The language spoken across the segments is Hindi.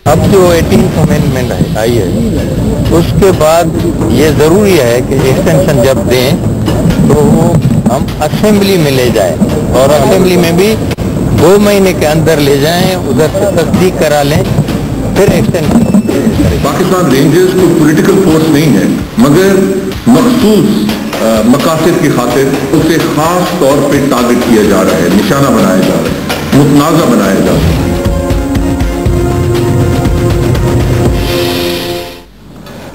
अब जो 18th अमेंडमेंट आई है उसके बाद ये ज़रूरी है कि एक्सटेंशन जब दें तो हम असेंबली में ले जाएं और असेंबली में भी 2 महीने के अंदर ले जाएं, उधर से तस्दीक करा लें, फिर एक्सटेंशन। पाकिस्तान रेंजर्स कोई पॉलिटिकल फोर्स नहीं है, मगर मखसूस मकासद की खातिर उसे खास तौर पे टारगेट किया जा रहा है, निशाना बनाया जा रहा है, मुतनाज़ा बनाया जा रहा है।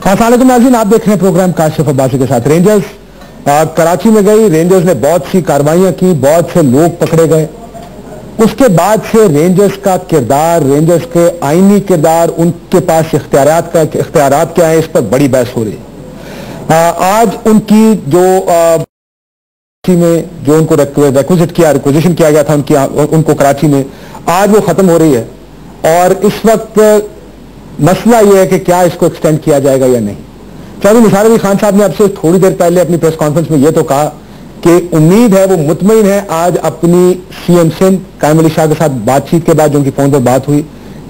अस्सलामुअलैकुम नाज़रीन, आप देख रहे हैं प्रोग्राम काशिफ अब्बासी के साथ। रेंजर्स कराची में गई, रेंजर्स ने बहुत सी कार्रवाइयां की, बहुत से लोग पकड़े गए। उसके बाद से रेंजर्स का किरदार, रेंजर्स के आईनी किरदार, उनके पास इख्तियारात क्या है, इस पर बड़ी बहस हो रही है। आज उनकी जो उनको रिक्वेजिशन किया गया था उनको कराची में, आज वो खत्म हो रही है और इस वक्त मसला यह है कि क्या इसको एक्सटेंड किया जाएगा या नहीं। चौधरी निसार अली खान साहब ने आपसे थोड़ी देर पहले अपनी प्रेस कॉन्फ्रेंस में यह तो कहा कि उम्मीद है, वो मुतमईन है, आज अपनी सीएम सिंध कायम अली शाह के साथ बातचीत के बाद जो उनकी फोन पर बात हुई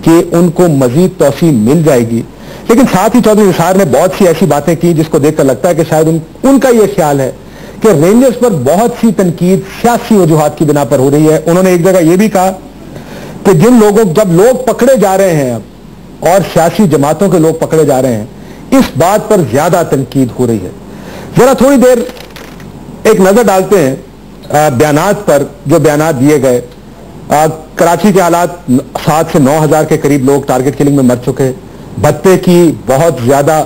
कि उनको मजीद तौसीह मिल जाएगी। लेकिन साथ ही चौधरी निसार ने बहुत सी ऐसी बातें की जिसको देखकर लगता है कि शायद उनका यह ख्याल है कि रेंजर्स पर बहुत सी तनकीद सियासी वजूहात की बिना पर हो रही है। उन्होंने एक जगह यह भी कहा कि जब लोग पकड़े जा रहे हैं अब और सियासी जमातों के लोग पकड़े जा रहे हैं, इस बात पर ज्यादा तनकीद हो रही है। जरा थोड़ी देर एक नजर डालते हैं बयानात पर, जो बयानात दिए गए। कराची के हालात, 7 से 9 हजार के करीब लोग टारगेट किलिंग में मर चुके, भत्ते की बहुत ज्यादा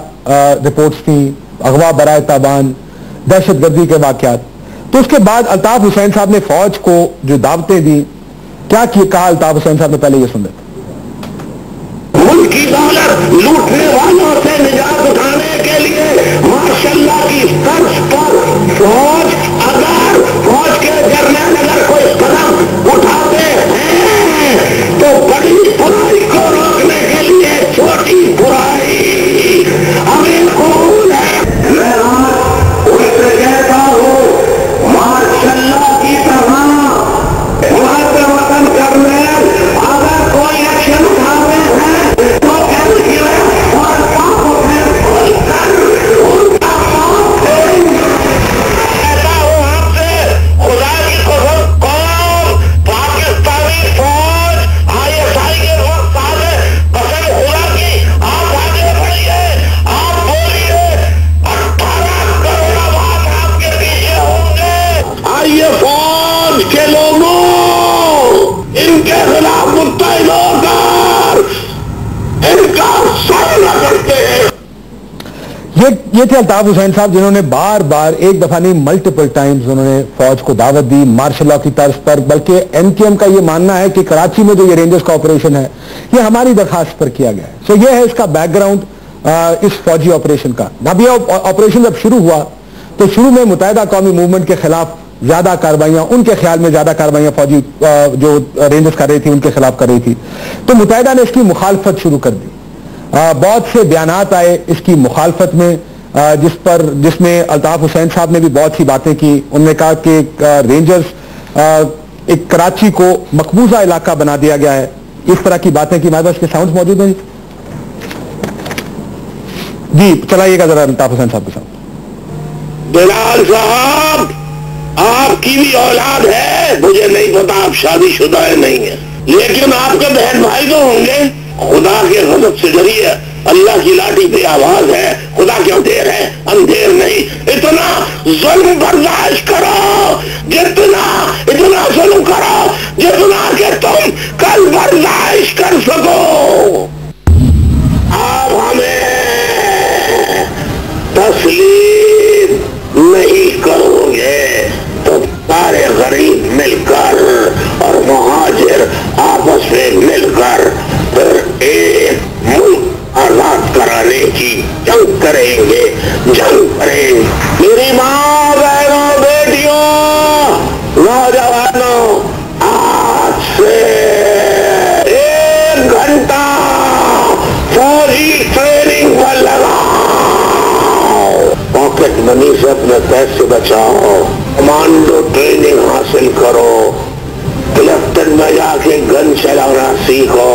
रिपोर्ट्स थी, अगवा बराए ताबान, दहशतगर्दी के वाकयात। तो उसके बाद अल्ताफ हुसैन साहब ने फौज को जो दावतें दी, क्या कहा अल्ताफ हुसैन साहब ने, पहले ये सुन लेते। मुल्क की दौलत लूटने वालों से निजात उठाने के लिए माशाल्लाह की तर्ज पर फौज के जर्नल अगर कोई कदम उठाते हैं तो बड़ी बुराई को रोकने के लिए छोटी बुराई हमें कबूल है। मैं उससे कहता हूँ माशाल्लाह की तरह वतन करने अगर कोई एक्शन उठाते हैं ये थे अल्ताफ हुसैन साहब, जिन्होंने बार बार, एक दफा नहीं मल्टीपल टाइम्स उन्होंने फौज को दावत दी मार्शल लॉ की तर्ज पर। बल्कि एमकेएम का ये मानना है कि कराची में जो ये रेंजर्स का ऑपरेशन है ये हमारी दरखास्त पर किया गया है। सो ये है इसका बैकग्राउंड इस फौजी ऑपरेशन का। अब ये ऑपरेशन जब शुरू हुआ तो शुरू में मुत्तहिदा कौमी मूवमेंट के खिलाफ ज्यादा कार्रवाइयां, उनके ख्याल में ज्यादा कार्रवाइयां फौजी जो रेंजर्स कर रही थी उनके खिलाफ कर रही थी, तो मुत्तहिदा ने इसकी मुखालफत शुरू कर दी। बहुत से बयानात आए इसकी मुखालफत में, जिसमें अल्ताफ हुसैन साहब ने भी बहुत सी बातें की। उन्होंने कहा कि रेंजर्स एक कराची को मकबूजा इलाका बना दिया गया है, इस तरह की बातें की। हमारे पास के साउंड मौजूद हैं जी, चलाइएगा जरा अल्ताफ हुसैन साहब के साथ। बिलाल साहब, आपकी भी औलाद है, मुझे नहीं पता आप शादीशुदा है नहीं है, लेकिन आपके बहन भाई तो होंगे। खुदा के गजब से डरिए, अल्लाह की लाठी पे आवाज है, खुदा क्यों देर है, अंधेर नहीं। इतना जुल्म बर्दाश्त करो, इतना जुल्म करो जितना कि तुम कल बर्दाश्त कर सको। आप हमें तस्लीम नहीं करोगे तो सारे गरीब मिलकर और मुहाजिर आपस में मिलकर फिर एक मुल्क आजाद कराने की जंग करेंगे। मेरी माँ, बहनों, बेटियों, नौजवानों, आज से 1 घंटा फौजी ट्रेनिंग पर लगाओ, पॉकेट मनी से अपने पैसे बचाओ, कमांडो ट्रेनिंग हासिल करो, लेफ्टिनेंट में जाके गन चलाना सीखो,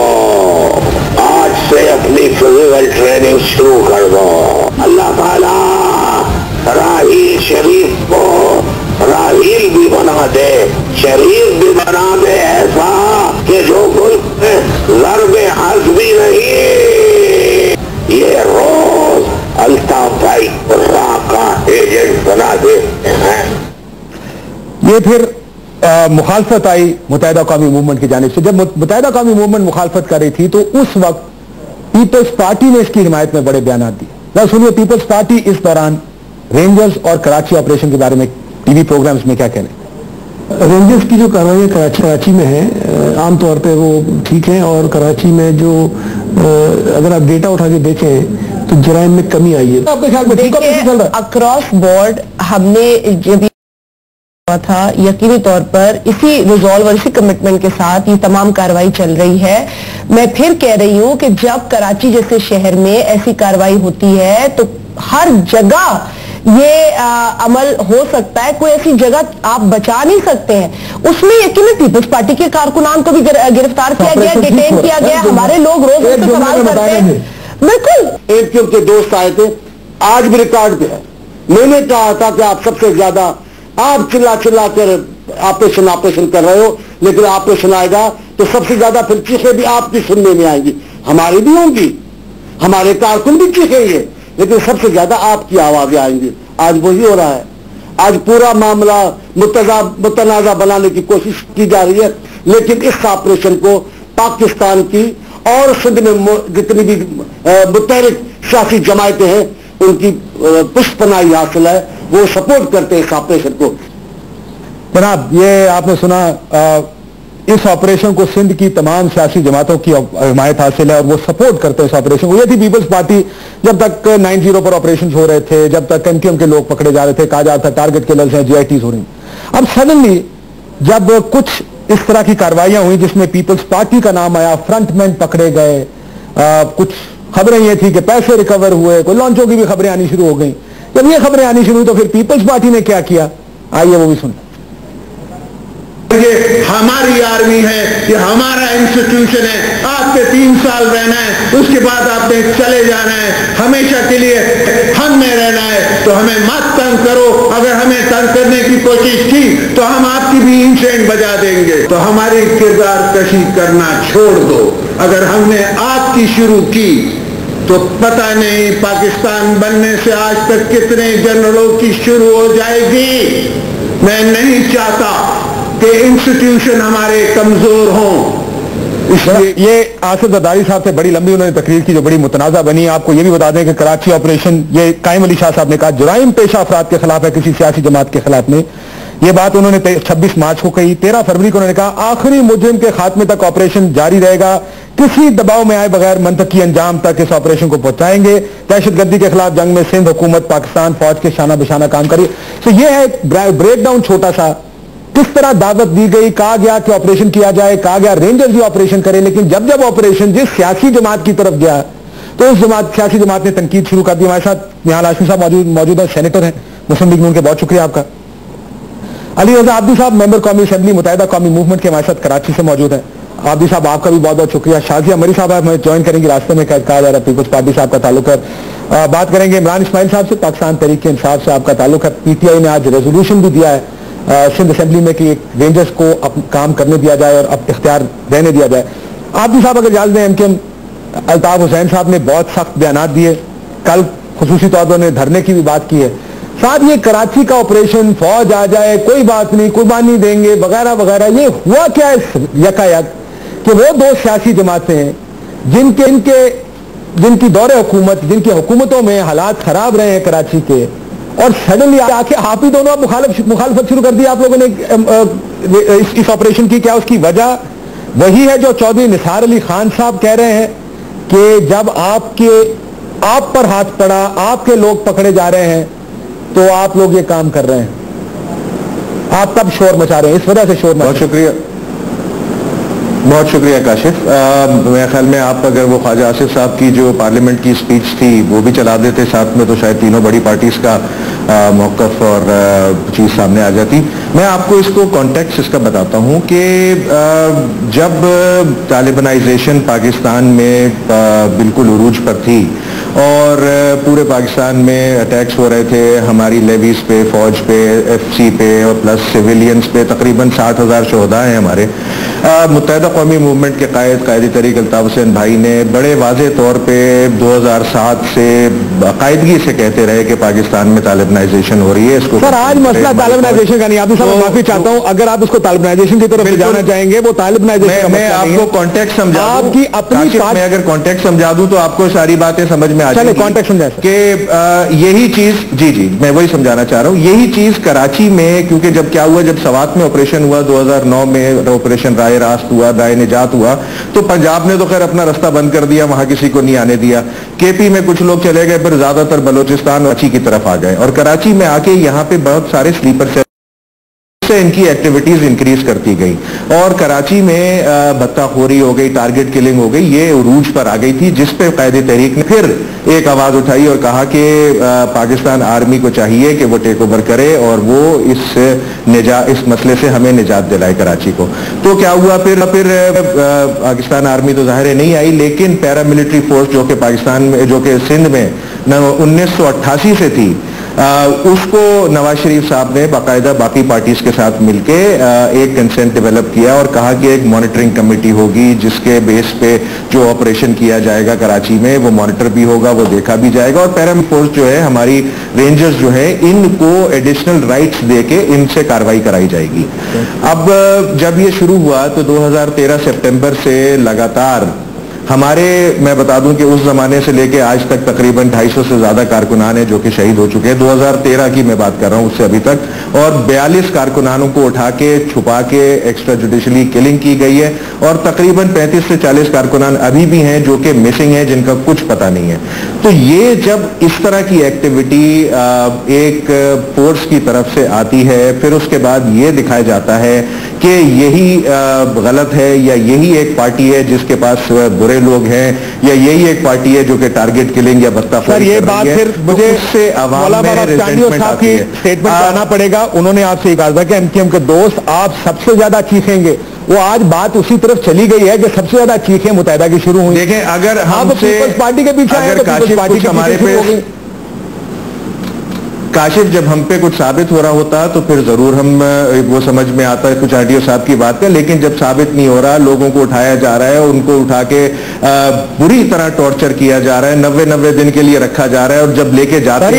आज से अपनी फिजिकल ट्रेनिंग शुरू कर दो। अल्लाह ताला राहील शरीफ को राहील भी बना दे, शरीफ भी बना दे ऐसा कि जो मुल्क में ज़र्बे हज भी नहीं, ये रोज अल्ताफ भाई कुर्रा का एजेंट बना देते हैं। ये फिर मुखालफत आई मुत्तहिदा कौमी मूवमेंट की जानिब से। जब मुत्तहिदा कौमी मूवमेंट मुखालफत कर रही थी तो उस वक्त पीपल्स पार्टी ने इसकी हिमायत में बड़े बयान दिए। ना सुनिए पीपल्स पार्टी इस दौरान रेंजर्स और कराची ऑपरेशन के बारे में टीवी प्रोग्राम्स में क्या कह रहे हैं। रेंजर्स की जो कार्रवाई कराची में है, आमतौर पे वो ठीक है, और कराची में जो अगर आप डेटा उठा के देखें तो जराइम में कमी आई है। आपके ख्याल में ठीक चल रहा है? अक्रॉस बोर्ड हमने जब था यकीनी तौर पर इसी रिजॉल्व और इसी कमिटमेंट के साथ ये तमाम कार्रवाई चल रही है। मैं फिर कह रही हूं कि जब कराची जैसे शहर में ऐसी कार्रवाई होती है तो हर जगह ये अमल हो सकता है, कोई ऐसी जगह आप बचा नहीं सकते हैं। उसमें यकीनन पीपल्स पार्टी के कारकुनान को भी गिरफ्तार किया गया, डिटेन किया गया, हमारे लोग रोज उनको सवाल करते हैं। बिल्कुल एक के दोस्त आए थे, आज भी रिकॉर्ड पे है, मैंने कहा था कि आप सबसे ज्यादा आप चिल्ला चिल्ला कर ऑपरेशन कर रहे हो, लेकिन ऑपरेशन आएगा तो सबसे ज्यादा फिर चीखें भी आपकी सुनने में आएंगी, हमारी भी होंगी, हमारे कारकुन भी चीखेंगे, लेकिन सबसे ज्यादा आपकी आवाजें आएंगी। आज वही हो रहा है। आज पूरा मामला मुतनाज़ा बनाने की कोशिश की जा रही है, लेकिन इस ऑपरेशन को पाकिस्तान की और सिंध में जितनी भी मुतहरिक सियासी जमायतें हैं उनकी पुष्पनाई हासिल है, वो सपोर्ट करते हैं इस ऑपरेशन को। जनाब ये आपने सुना, इस ऑपरेशन को सिंध की तमाम सियासी जमातों की हिमायत हासिल है और वो सपोर्ट करते हैं इस ऑपरेशन को। ये थी पीपल्स पार्टी जब तक 9-0 पर ऑपरेशन हो रहे थे, जब तक एमक्यूएम के लोग पकड़े जा रहे थे, कहा जा रहा था टारगेट किलर्स हैं, जीआईटीज हो रही। अब सडनली जब कुछ इस तरह की कार्रवाइयां हुई जिसमें पीपल्स पार्टी का नाम आया, फ्रंटमैन पकड़े गए, कुछ खबरें ये थी कि पैसे रिकवर हुए, कोई लॉन्चों की भी खबरें आनी शुरू हो गई। जब ये खबरें आनी शुरू हुई तो फिर पीपल्स पार्टी ने क्या किया, आइए वो भी सुन। ये हमारी आर्मी है, ये हमारा इंस्टीट्यूशन है, आपके 3 साल रहना है, उसके बाद आपने चले जाना है, हमेशा के लिए हम में रहना है, तो हमें मत तंग करो। अगर हमें तंग करने की कोशिश की तो हम आपकी भी इंसेंट बजा देंगे। तो हमारी किरदार कशी करना छोड़ दो। अगर हमने आपकी शुरू की तो पता नहीं पाकिस्तान बनने से आज तक कितने जनरलों की शुरू हो जाएगी। मैं नहीं चाहता कि इंस्टीट्यूशन हमारे कमजोर हों। ये आसिफ जरदारी साहब से बड़ी लंबी उन्होंने तकरीर की जो बड़ी मुतनाज़ा बनी। आपको ये भी बता दें कि कराची ऑपरेशन, ये कायम अली शाह साहब ने कहा जुराइम पेशा अफराद के खिलाफ है, किसी सियासी जमात के खिलाफ नहीं। ये बात उन्होंने 26 मार्च को कही। 13 फरवरी को उन्होंने कहा आखिरी मुजरिम के खात्मे तक ऑपरेशन जारी रहेगा, किसी दबाव में आए बगैर मंतकी अंजाम तक इस ऑपरेशन को पहुंचाएंगे। दहशतगर्दी के खिलाफ जंग में सिंध हुकूमत पाकिस्तान फौज के शाना बिशाना काम करी। तो ये है एक ब्रेक डाउन छोटा सा, किस तरह दावत दी गई, कहा गया कि ऑपरेशन किया जाए, कहा गया रेंजर्स भी ऑपरेशन करें, लेकिन जब जब ऑपरेशन जिस सियासी जमात की तरफ गया तो उस सियासी जमात ने तनकीद शुरू कर दी। हमारे साथ निहाल हाशमी साहब मौजूद है, सेनेटर हैं मुस्लिम लीग नून के, बहुत शुक्रिया आपका। अली रजा आब्दी साहब मेंबर कौमी असेंबली मुत्तहिदा कौमी मूवमेंट के हमारे साथ कराची से मौजूद है। आब्दी साहब आपका भी बहुत बहुत शुक्रिया। शाजिया मरी साहब हमें ज्वाइन करेंगे, रास्ते में कहा जा रहा है पीपल्स पार्टी से आपका ताल्लुक है। बात करेंगे इमरान इस्माइल साहब से, पाकिस्तान तहरीक इंसाफ से आपका ताल्लुक है। पीटीआई ने आज रेजोल्यूशन भी दिया है सिंध असेंबली में कि रेंजर्स को काम करने दिया जाए और अब इख्तियार रहने दिया जाए। आब्दी साहब अगर इजाजत दें, एमकेएम अल्ताफ हुसैन साहब ने बहुत सख्त बयान दिए, कल खुसूसी तौर पर उन्होंने धरने की भी बात की है। साथ ये कराची का ऑपरेशन, फौज आ जाए कोई बात नहीं, कुर्बानी देंगे वगैरह वगैरह, ये हुआ क्या है यकायक कि वो 2 सियासी जमातें हैं जिनकी दौरे हुकूमत, जिनकी हुकूमतों में हालात खराब रहे हैं कराची के, और सडनली आके आप ही दोनों अब मुखालफत शुरू कर दी आप लोगों ने इस ऑपरेशन की। क्या उसकी वजह वही है जो चौधरी निसार अली खान साहब कह रहे हैं कि जब आप पर हाथ पड़ा, आपके लोग पकड़े जा रहे हैं तो आप लोग ये काम कर रहे हैं, आप तब शोर मचा रहे हैं, इस वजह से शोर मचा। बहुत शुक्रिया काशिफ। मेरे ख्याल में आप अगर वो ख्वाजा आसिफ साहब की जो पार्लियामेंट की स्पीच थी वो भी चला देते साथ में, तो शायद तीनों बड़ी पार्टीज का मौक़िफ़ और चीज़ सामने आ जाती। मैं आपको इसको कॉन्टेक्स्ट इसका बताता हूँ कि जब तालिबानाइजेशन पाकिस्तान में बिल्कुल उरूज पर थी और पूरे पाकिस्तान में अटैक्स हो रहे थे हमारी लेवीज पे, फौज पे, FC पे और प्लस सिविलियंस पे, तकरीबन 60,000 शोहदा हैं हमारे। मुत्तहिदा कौमी मूवमेंट के कायदी तरीक़ अल्ताफ़ हुसैन भाई ने बड़े वाज़े तौर पे 2007 से बाकायदगी से कहते रहे कि पाकिस्तान में तालिबानाइजेशन हो रही है। इसको सर आज मसला तालिबानाइजेशन का नहीं, आप साहब माफी चाहता हूँ, अगर आप उसको तालिबानाइजेशन की तरफ ले जाना चाहेंगे, वो तालिबानाइजेशन मैं आपको कॉन्टेक्स्ट समझा दूं, आपकी अपनी मैं अगर कॉन्टेक्स्ट समझा दूं तो आपको सारी बातें समझ में आ जाएंगी। कॉन्टेक्स्ट समझा कि यही चीज, जी मैं वही समझाना चाह रहा हूँ, यही चीज कराची में, क्योंकि जब क्या हुआ, जब सवात में ऑपरेशन हुआ 2009 में, ऑपरेशन राय रास्त हुआ, राय निजात हुआ, तो पंजाब ने तो खैर अपना रास्ता बंद कर दिया, वहां किसी को नहीं आने दिया। KP में कुछ लोग चले गए, फिर ज्यादातर बलोचिस्तान कराची की तरफ आ गए और कराची में आके यहाँ पे बहुत सारे स्लीपर सेल से इनकी एक्टिविटीज इंक्रीज करती गई और कराची में भत्ताखोरी हो गई, टारगेट किलिंग हो गई, ये उरूज पर आ गई थी, जिस पे कायदे तहरीक ने फिर एक आवाज उठाई और कहा कि पाकिस्तान आर्मी को चाहिए कि वो टेक ओवर करे और वो इस मसले से हमें निजात दिलाए कराची को। तो क्या हुआ, फिर पाकिस्तान आर्मी तो जाहिर नहीं आई, लेकिन पैरामिलिट्री फोर्स जो कि पाकिस्तान में, जो कि सिंध में 1988 से थी, उसको नवाज शरीफ साहब ने बाकायदा बाकी पार्टीज के साथ मिलके एक कंसेंट डेवलप किया और कहा कि एक मॉनिटरिंग कमेटी होगी जिसके बेस पे जो ऑपरेशन किया जाएगा कराची में वो मॉनिटर भी होगा, वो देखा भी जाएगा और पैरा फोर्स जो है, हमारी रेंजर्स जो है, इनको एडिशनल राइट्स देके इनसे कार्रवाई कराई जाएगी। अब जब ये शुरू हुआ तो 2013 सितंबर से लगातार हमारे, मैं बता दूं कि उस जमाने से लेके आज तक तकरीबन 250 से ज्यादा कारकुनान हैं जो कि शहीद हो चुके हैं, 2013 की मैं बात कर रहा हूं, उससे अभी तक, और 42 कारकुनानों को उठा के छुपा के एक्स्ट्रा जुडिशली किलिंग की गई है और तकरीबन 35 से 40 कारकुनान अभी भी हैं जो कि मिसिंग हैं, जिनका कुछ पता नहीं है। तो ये जब इस तरह की एक्टिविटी एक फोर्स की तरफ से आती है, फिर उसके बाद ये दिखाया जाता है कि यही गलत है या यही एक पार्टी है जिसके पास बुरे लोग हैं या यही एक पार्टी है जो कि टारगेट किलिंग या बत्ताखोरी, ये बात फिर मुझे उससे आवाम में रिजेंटमेंट आती है। स्टेटमेंट आना पड़ेगा, उन्होंने आपसे ये कहा था कि MKM के दोस्त आप सबसे ज्यादा चीखेंगे, वो आज बात उसी तरफ चली गई है कि सबसे ज्यादा चीखें मुतहदा की शुरू हुई। देखें, अगर हम पीपल्स पार्टी के पीछे आए तो पीपल्स पार्टी के हमारे पे काशिफ जब हम पे कुछ साबित हो रहा होता तो फिर जरूर हम वो समझ में आता है कुछ आरटीओ साहब की बात का, लेकिन जब साबित नहीं हो रहा, लोगों को उठाया जा रहा है, उनको उठा के बुरी तरह टॉर्चर किया जा रहा है, 90 दिन के लिए रखा जा रहा है और जब लेके जाते हैं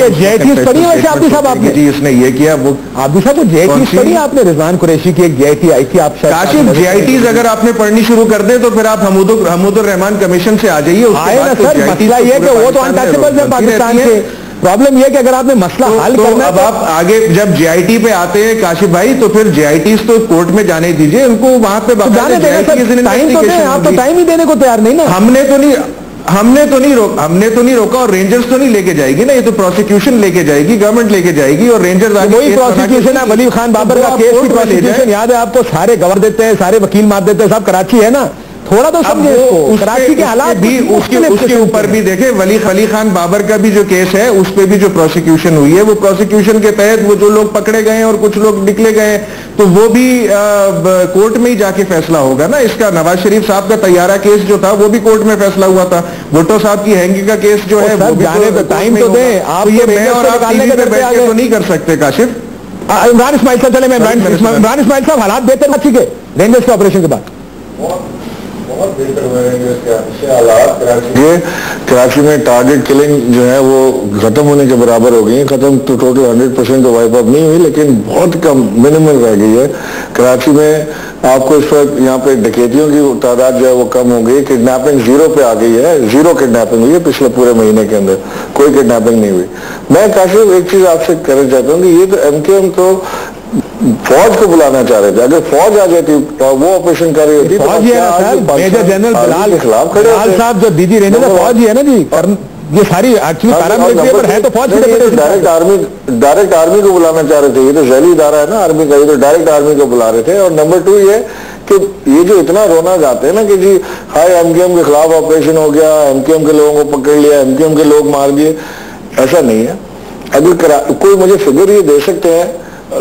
जी इसने ये किया वो। आप साहब JITs पढ़ी आपने? रिजवान कुरैशी की एक JIT आई थी, आप काशिफ JITs अगर आपने पढ़नी शुरू कर दे तो फिर आप हमूदुर रहमान कमीशन से आ जाइए। मसला ये कि वो तो अनटचेबल है पाकिस्तान के। प्रॉब्लम यह कि अगर आपने मसला हल करना, अब आप आगे जब JIT पे आते हैं काशिफ भाई, तो फिर JITs तो कोर्ट में जाने दीजिए, उनको वहां पे जाने देना, टाइम तो दें, आप तो टाइम ही देने को तैयार नहीं ना। हमने तो नहीं रोका और रेंजर्स तो नहीं लेके जाएगी ना, ये तो प्रोसिक्यूशन लेके जाएगी, गवर्नमेंट लेके जाएगी और रेंजर्स आगे वही प्रोसिक्यूशन है। वली खान बाबर का केस की प्रोसिक्यूशन याद है आपको? सारे गवर देते हैं, सारे वकील मार देते हैं, सब कराची है ना, थोड़ा तो समझे इसको। कराची के हालात भी उसके ऊपर भी देखे, वली खान बाबर का भी जो केस है उस पे भी जो प्रोसिक्यूशन हुई है, वो प्रोसिक्यूशन के तहत वो जो लोग पकड़े गए और कुछ लोग निकले गए, तो वो भी कोर्ट में ही जाके फैसला होगा ना। इसका नवाज शरीफ साहब का तैयारा केस जो था वो भी कोर्ट में फैसला हुआ था। भुट्टो साहब की हैंगिंग का केस जो है वो भी टाइम तो दें। आप ये मैं और आप टीवी पे बैठ के तो नहीं कर सकते काशिफ। इमरान इस्माइल साहब चले, इमरान इस्माइल साहब हालात बेहतर कराची के रेंजर्स के ऑपरेशन के बाद बहुत बेहतर हुए हैं हालात कराची में। टारगेट किलिंग जो है वो खत्म होने के बराबर हो गई है। खत्म तो टोटल 100% तो वाइप अप नहीं हुई, लेकिन बहुत कम मिनिमल रह गई है कराची में। आपको इस वक्त यहाँ पे डकैतियों की तादाद जो है वो कम हो गई, किडनैपिंग 0 पे आ गई है, 0 किडनैपिंग हुई है पिछले पूरे महीने के अंदर, कोई किडनैपिंग नहीं हुई। मैं काशिफ एक चीज आपसे कहना चाहता हूँ कि ये तो MKM तो फौज को बुलाना चाह रहे थे, अगर फौज आ जाती और वो ऑपरेशन कर रही होती, फौज है ना सर, मेजर जनरल बिलाल खिलाफ खड़े साहब जो DG रेंजर फौज ही है ना जी, और ये सारी एक्चुअली पैरामिलिट्री पर है तो फौज डायरेक्ट आर्मी को बुलाना चाह रहे थे। ये तो जैली इदारा है ना आर्मी का, ये तो डायरेक्ट आर्मी को बुला रहे थे। और नंबर 2 ये कि ये जो इतना रोना जाते हैं ना कि जी हाय MKM के खिलाफ ऑपरेशन हो गया, MKM के लोगों को पकड़ लिया, MKM के लोग मार दिए, ऐसा नहीं है। अगर कोई मुझे फिगर ये दे सकते हैं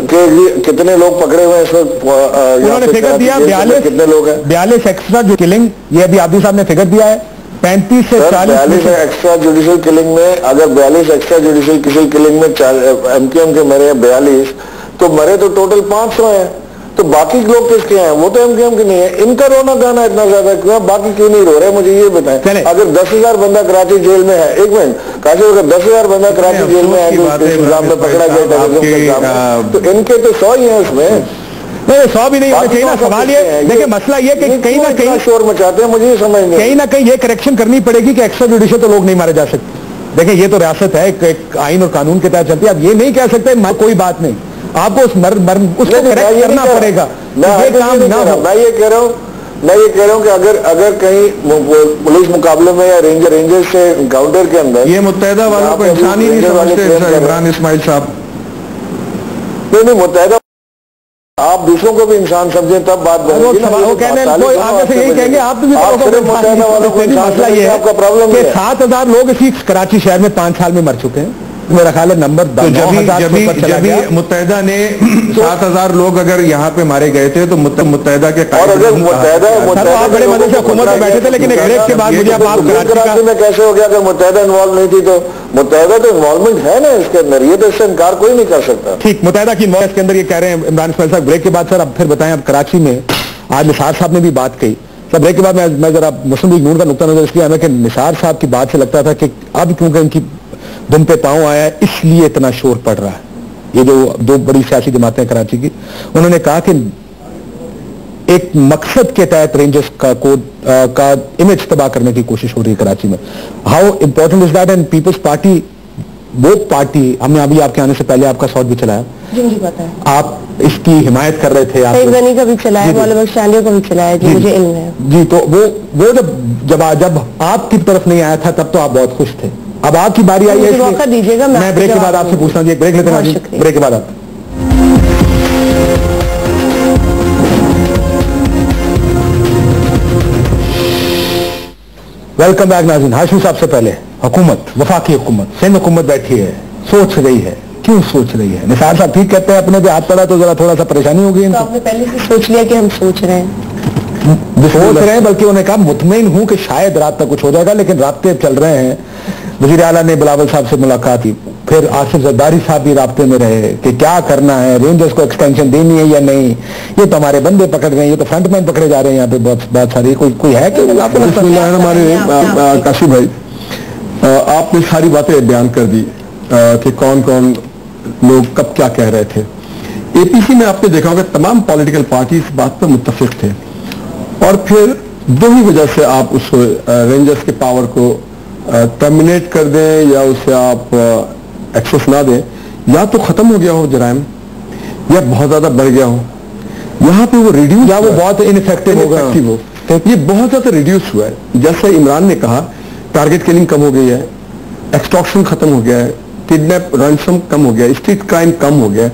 कि कितने लोग पकड़े हुए हैं इस वक्त? उन्होंने फिगर दिया 42, कितने लोग हैं? 42 एक्स्ट्रा जो किलिंग, ये अभी आबदी साहब ने फिगर दिया है, 35 से 40। 42 एक्स्ट्रा जुडिशियल किलिंग में, अगर 42 एक्स्ट्रा जुडिशियल किलिंग में एमक्यूएम के मरे 42, तो मरे तो टोटल 500 हैं। तो बाकी लोग किसके हैं? वो तो एमक्यूएम के नहीं है। इनका रोना गाना इतना ज्यादा क्यों? बाकी क्यों नहीं रो रहे? मुझे ये बताएं। अगर 10,000 बंदा कराची जेल में है, एक मिनट काशी, अगर 10,000 बंदा कराची जेल में है जो इल्जाम में पकड़ा गया था, तो इनके तो 100 ही है उसमें। नहीं 100 भी नहीं होना चाहिए ना। सवाल ये देखिए, मसला ये कि कहीं ना कहीं शोर मचाते हैं, मुझे ये समझ नहीं। कहीं ना कहीं ये करेक्शन करनी पड़ेगी कि एक्स्ट्रा जुडिशियल तो लोग नहीं मारे जा सकते। देखिए ये तो रियासत है, एक आइन और कानून के तहत चलती है। अब ये नहीं कह सकते कोई बात नहीं, आपको उसको करेक्ट करना पड़ेगा। ये काम ना हो। मैं ये कह रहा हूँ कि अगर कहीं पुलिस मुकाबले में या रेंजर से एनकाउंटर के अंदर ये मुत्तहिदा वालों को इंसान ही नहीं समझते इमरान इस्माइल साहब। नहीं मुत्तहिदा, आप दूसरों को भी इंसान समझें तब बात बनेगी। वो कहने आगे से यही कहेंगे आप भी मुत्तहिदा वालों को मसला ये है आपका प्रॉब्लम है। 7,000 लोग इसी कराची शहर में 5 साल में मर चुके हैं। मेरा ख्याल है नंबर तो जब मुत्तहिदा ने 7,000 लोग अगर यहाँ पे मारे गए थे तो मुत्तहिदा के और अगर मुत्तहिदा बड़े मजे से हुकूमत में बैठे थे, लेकिन एक ब्रेक के बाद मुझे कराची में कैसे हो गया? अगर मुत्तहिदा इन्वॉल्व नहीं थी तो मुत्तहिदा तो इन्वॉल्वमेंट है ना इसके अंदर, ये तो इससे इनकार कोई नहीं कर सकता। ठीक, मुत्तहिदा की इन्वॉल्व के अंदर ये कह रहे हैं इमरान इस्माइल साहब। ब्रेक के बाद सर अब फिर बताएं, अब कराची में आज निसार साहब ने भी बात कही। सर ब्रेक के बाद मैं जरा मुस्लिम लीग नून का नुकता नजर इसलिए आया कि निसार साहब की बात से लगता था कि अब क्योंकि इनकी दुम पे पांव आया है इसलिए इतना शोर पड़ रहा है। ये जो 2 बड़ी सियासी जमातें कराची की, उन्होंने कहा कि एक मकसद के तहत रेंजर्स का इमेज तबाह करने की कोशिश हो रही है कराची में। How important is that? And Peoples Party, वो पार्टी, हमने अभी आपके आने से पहले आपका शॉट भी चलाया, जी पता है, आप इसकी हिमायत कर रहे थे। सईद गनी का भी चलाया, मौलाना बख्शालियों का भी चलाया, जी मुझे इल्म है। जी, तो वो जब आपकी तरफ नहीं आया था तब तो आप बहुत खुश थे। अब आपकी बारी आई है, मौका दीजिएगा। मैं ब्रेक के बाद आपसे पूछना चाहिए। ब्रेक लेते हैं, ब्रेक के बाद आप। वेलकम बैक नाज़रीन। हाशिम साहब से पहले हुकूमत, वफाकी हुकूमत, सिंध हुकूमत बैठी है, सोच रही है। क्यों सोच रही है? निसार साहब ठीक कहते हैं, अपने पे हाथ पड़ा तो जरा थोड़ा सा परेशानी हो गई। तो आपने पहले से सोच लिया कि हम सोच रहे हैं, बल्कि उन्होंने कहा मुतमईन हूं कि शायद रात तक कुछ हो जाएगा, लेकिन राब्ते चल रहे हैं। वज़ीर आला ने बिलावल साहब से मुलाकात की, फिर आसिफ जरदारी साहब भी राब्ते में रहे कि क्या करना है, रेंजर्स को एक्सटेंशन देनी है या नहीं। ये तो हमारे बंदे पकड़ रहे हैं, ये तो फ्रंटमैन पकड़े जा रहे हैं यहाँ पे बहुत सारी। कोई है कि हमारे काशी भाई, आपने सारी बातें बयान कर दी कि कौन कौन लोग कब क्या कह रहे थे। एपीसी में आपने देखा होगा तमाम पॉलिटिकल पार्टी इस बात पर मुत्तफिक थे, और फिर 2 ही वजह से आप उस रेंजर्स के पावर को टर्मिनेट कर दें या उसे आप एक्सेस ना दें, या तो खत्म हो गया हो जराइम, या बहुत ज्यादा बढ़ गया हो, यहाँ पे वो रिड्यूस, या वो बहुत इनफेक्टिव होगा। ये बहुत ज्यादा रिड्यूस हुआ है। जैसे इमरान ने कहा, टारगेट किलिंग कम हो गई है, एक्सटॉर्शन खत्म हो गया है, किडनैप रैंसम कम हो गया, स्ट्रीट क्राइम कम हो गया,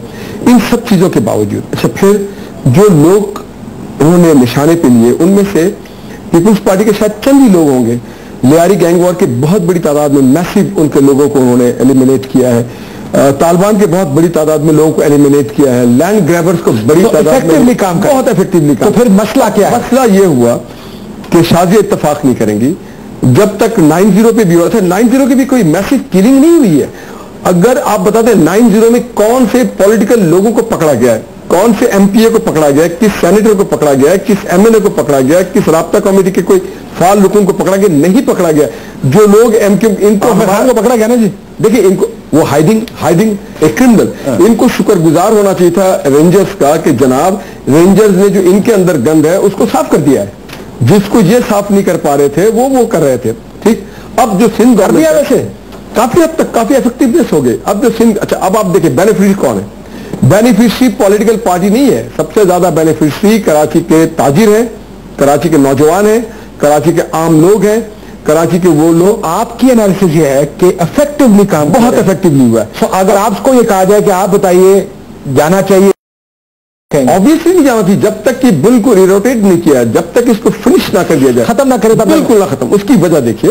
इन सब चीजों के बावजूद। अच्छा, फिर जो लोग उन्होंने निशाने पे लिए, उनमें से पीपुल्स पार्टी के शायद चंद ही लोग होंगे। लियारी गैंग वॉर के बहुत बड़ी तादाद में मैसिव उनके लोगों को उन्होंने एलिमिनेट किया है। तालिबान के बहुत बड़ी तादाद में लोगों को एलिमिनेट किया है। लैंड ग्रैबर्स को बड़ी तादाद में काम, बहुत इफेक्टिवली काम। तो फिर मसला क्या है? मसला ये हुआ कि शाजी इत्तेफाक नहीं करेंगी। जब तक 9-0 पे भी हुआ था, 9-0 की भी कोई मैसिव किलिंग नहीं हुई है। अगर आप बताते हैं 9-0 में कौन से पॉलिटिकल लोगों को पकड़ा गया है, कौन से एमपीए को पकड़ा गया है, किस सेनेटर को पकड़ा गया है, किस एमएलए को पकड़ा गया है, किस राब्ता कमेटी के कोई फाल रुकन को पकड़ा गया, नहीं पकड़ा गया। जो लोग एमक्यू, इनको को पकड़ा गया ना जी। देखिए, इनको वो हाइडिंग एक क्रिमिनल, इनको शुक्रगुजार होना चाहिए था रेंजर्स का कि जनाब रेंजर्स ने जो इनके अंदर गंद है उसको साफ कर दिया है। जिसको ये साफ नहीं कर पा रहे थे वो कर रहे थे। ठीक, अब जो सिंध गवर्नमेंट, वैसे काफी हद तक काफी इफेक्टिवनेस हो गई। अब जो सिंध, अच्छा अब आप देखिए बेनिफिशियरी कौन है? बेनिफिशियरी पॉलिटिकल पार्टी नहीं है। सबसे ज्यादा बेनिफिशियरी कराची के ताजिर हैं, कराची के नौजवान हैं, कराची के आम लोग हैं, कराची के वो लोग। आपकी एनालिसिस ये है कि इफेक्टिवली काम, बहुत इफेक्टिवली हुआ है। तो अगर आपको ये कहा जाए कि आप बताइए जाना चाहिए ऑब्वियसली नहीं जाना थी जब तक कि बिल को रिरोटेट नहीं किया, जब तक इसको फिनिश ना कर दिया जाए, खत्म ना करे, बिल्कुल ना खत्म। उसकी वजह देखिए,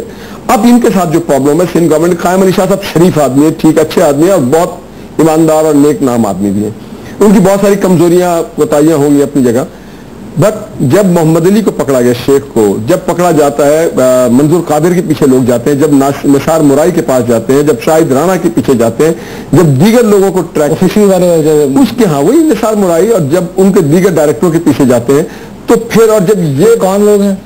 अब इनके साथ जो प्रॉब्लम है, सिंध गवर्नमेंट, कायम अली शाह साहब शरीफ आदमी है, ठीक अच्छे आदमी है और बहुत ईमानदार और नेक नाम आदमी भी है। उनकी बहुत सारी कमजोरियां कोताहियां होंगी अपनी जगह, बट जब मोहम्मद अली को पकड़ा गया, शेख को जब पकड़ा जाता है, मंजूर कादिर के पीछे लोग जाते हैं, जब निसार मुराई के पास जाते हैं, जब शाहिद राणा के पीछे जाते हैं, जब दीगर लोगों को ट्रैक उसके, हाँ वही निसार मुराई, और जब उनके दीगर डायरेक्टरों के पीछे जाते हैं, तो फिर और जब ये कौन लोग हैं,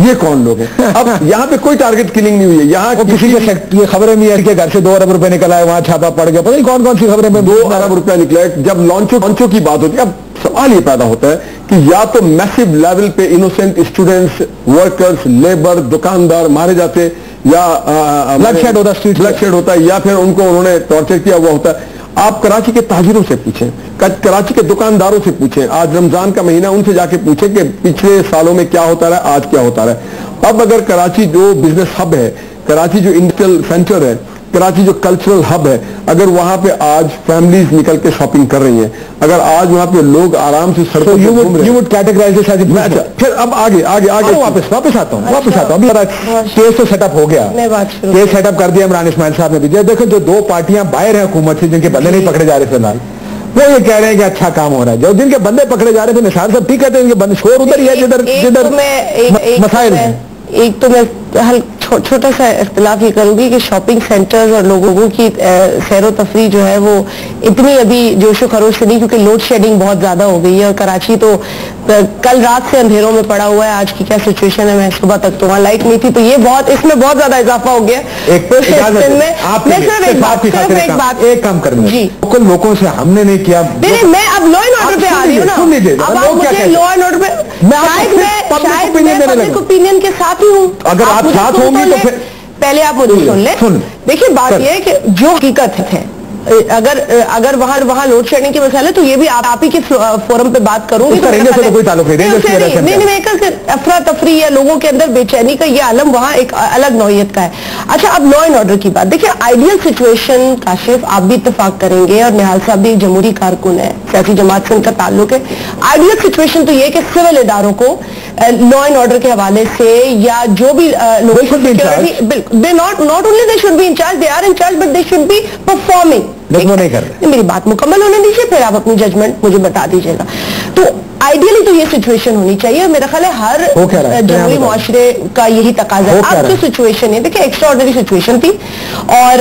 ये कौन लोग हैं? अब यहाँ पे कोई टारगेट किलिंग नहीं हुई है, यहाँ किसी के खबरें नहीं है कि घर से 2 अरब रुपए निकला है, वहां छापा पड़ गया, पता नहीं कौन कौन सी खबरें में 2 अरब रुपया निकला है। जब लॉन्चों की बात होती है, अब सवाल ये पैदा होता है कि या तो मैसिव लेवल पे इनोसेंट स्टूडेंट्स, वर्कर्स, लेबर, दुकानदार मारे जाते, या ब्लडशेड होता, स्ट्रीट ब्लडशेड होता है, या फिर उनको उन्होंने टॉर्चर किया हुआ होता है। आप कराची के ताजिरों से पूछें, कराची के दुकानदारों से पूछें, आज रमजान का महीना, उनसे जाके पूछें कि पिछले सालों में क्या होता रहा, आज क्या होता रहा है। अब अगर कराची जो बिजनेस हब है, कराची जो इंडस्ट्रियल सेंटर है, कराची जो कल्चरल हब है, अगर वहां पे आज फैमिलीज निकल के शॉपिंग कर रही हैं, अगर आज वहां पे लोग आराम से सड़कों पे घूम रहे हैं, you would categorize this as a business. अच्छा, फिर अब आगे वापस आता हूँ। अभी केस तो सेटअप हो गया, केस सेटअप कर दिया इमरान इस्माइल साहब ने भी। देखो जो 2 पार्टियां बाहर हैं हुकूमत से, जिनके बंदे नहीं पकड़े जा रहे फिलहाल, वो ये कह रहे हैं कि अच्छा काम हो रहा है। जो जिनके बंदे पकड़े जा रहे थे, निसार साहब ठीक कहते हैं, इनके बंदे शोर उधर ही है जिधर मसाइल है। एक तो मैं छोटा सा इख्तिलाफ ये करूंगी कि शॉपिंग सेंटर्स और लोगों की सैरो तफरी जो है वो इतनी अभी जोशो खरोश से नहीं, क्योंकि लोड शेडिंग बहुत ज्यादा हो गई है और कराची तो कल रात से अंधेरों में पड़ा हुआ है। आज की क्या सिचुएशन है, मैं सुबह तक तो वहां लाइट नहीं थी, तो ये बहुत, इसमें बहुत ज्यादा इजाफा हो गया। एक काम करना जी, लोगों से हमने नहीं किया, मैं अब लॉ एंड ऑर्डर पे आ रही हूँ ना, अब आप मुझे लॉ एंड ऑर्डर पे, शायद मैं पब्लिक ओपिनियन के साथ ही हूँ। अगर आप साथ होंगे तो फिर पहले आप मुझे सुन ले। देखिए बात यह है कि जो हकीकत है, अगर वहां लोड शेडिंग की मसला है, तो ये भी आप ही के फोरम पे बात करूंगी। तो कोई ताल्लुक नहीं, अफरा तफरी या लोगों के अंदर बेचैनी का ये आलम वहां एक अलग नौयत का है। अच्छा, अब लॉ एंड ऑर्डर की बात देखिए, आइडियल सिचुएशन, काशिफ आप भी इत्तेफाक करेंगे और निहाल साहब भी एक जमहूरी कारकुन है, सियासी जमात से उनका ताल्लुक है। आइडियल सिचुएशन तो ये कि सिविल इदारों को लॉ एंड ऑर्डर के हवाले से या जो भी not only they should be in charge, they are in charge, but they should be performing. वो नहीं कर रहे। मेरी बात मुकम्मल होने दीजिए, फिर आप अपनी जजमेंट मुझे बता दीजिएगा। तो आइडियली तो ये सिचुएशन होनी चाहिए, मेरा ख्याल है हर जमहूरी मुआशरे का यही तकाजा है। अब जो सिचुएशन है, देखिए एक्स्ट्राऑर्डिनरी सिचुएशन थी और